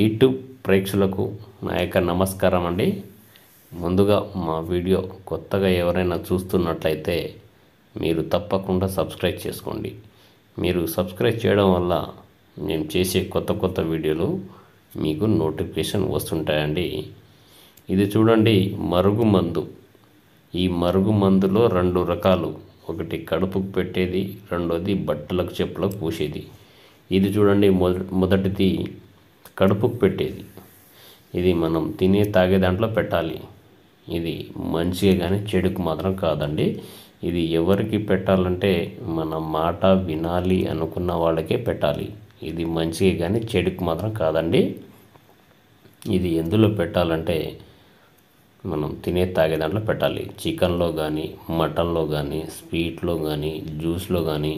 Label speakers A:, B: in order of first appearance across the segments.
A: YouTube ప్రేక్షకులకు నా యొక్క నమస్కారం అండి. ముందుగా మా వీడియో కొత్తగా ఎవరైనా చూస్తున్నట్లయితే మీరు తప్పకుండా సబ్స్క్రైబ్ చేసుకోండి. మీరు సబ్స్క్రైబ్ చేయడం వల్ల నేను చేసే కొత్త వీడియోలు మీకు నోటిఫికేషన్ వస్తుంటాయండి. ఇది చూడండి, మరుగుమందు. ఈ మరుగుమందులో 2 రకాలు. ఒకటి కడుపుకు పెట్టేది, రెండోది బట్టలకు చెప్పులకు పూసేది. ఇది చూడండి, మొదటిది కడుపుకు పెట్టేది. ఇది మనం తినే తాగే దాంట్లో పెట్టాలి. ఇది మంచిగా కానీ చెడుకు మాత్రం కాదండి. ఇది ఎవరికి పెట్టాలంటే మన మాట వినాలి అనుకున్న వాళ్ళకే పెట్టాలి. ఇది మంచిగా కానీ చెడుకు మాత్రం కాదండి. ఇది ఎందులో పెట్టాలంటే మనం తినే తాగే దాంట్లో పెట్టాలి. చికెన్లో కానీ, మటన్లో కానీ, స్వీట్లో కానీ, జ్యూస్లో కానీ,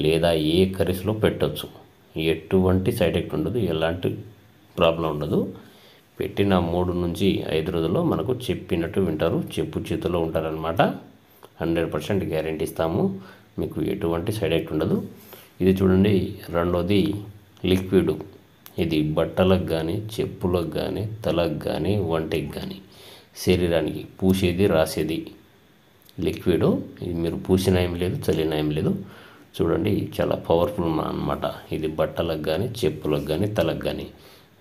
A: లేదా ఏ కర్రీస్లో పెట్టవచ్చు. ఎటువంటి సైడ్ ఎఫెక్ట్ ఉండదు, ఎలాంటి ప్రాబ్లం ఉండదు. పెట్టిన 3 నుంచి 5 రోజుల్లో మనకు చెప్పినట్టు వింటారు, చెప్పు చేతిలో ఉంటారనమాట. 100% గ్యారెంటీ ఇస్తాము. మీకు ఎటువంటి సైడ్ ఎఫెక్ట్ ఉండదు. ఇది చూడండి, రెండోది లిక్విడ్. ఇది బట్టలకు కానీ, చెప్పులకు కానీ, తలకు కానీ, వంటికి కానీ, శరీరానికి పూసేది, రాసేది లిక్విడ్. ఇది మీరు పూసిన ఏం లేదు, చల్లిన ఏం లేదు. చూడండి, చాలా పవర్ఫుల్ అన్నమాట. ఇది బట్టలకు కానీ, చెప్పులకు కానీ, తలకు కానీ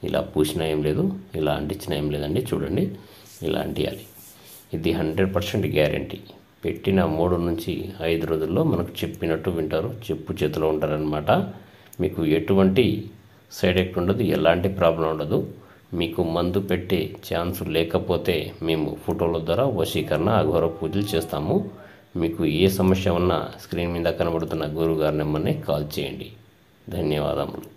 A: ఇలా పూసిన ఏం లేదు, ఇలా అంటించిన ఏం లేదండి. చూడండి, ఇలా అంటియాలి. ఇది 100% గ్యారెంటీ. పెట్టిన 3 నుంచి 5 రోజుల్లో మనకు చెప్పినట్టు వింటారు, చెప్పు చేతిలో ఉంటారనమాట. మీకు ఎటువంటి సైడ్ ఎఫెక్ట్ ఉండదు, ఎలాంటి ప్రాబ్లం ఉండదు. మీకు మందు పెట్టే ఛాన్స్ లేకపోతే మేము ఫోటోల ద్వారా వశీకరణ, అఘోర పూజలు చేస్తాము. మీకు ఏ సమస్య ఉన్నా స్క్రీన్ మీద కనబడుతున్న గురువుగారి నెంబర్ని కాల్ చేయండి. ధన్యవాదములు.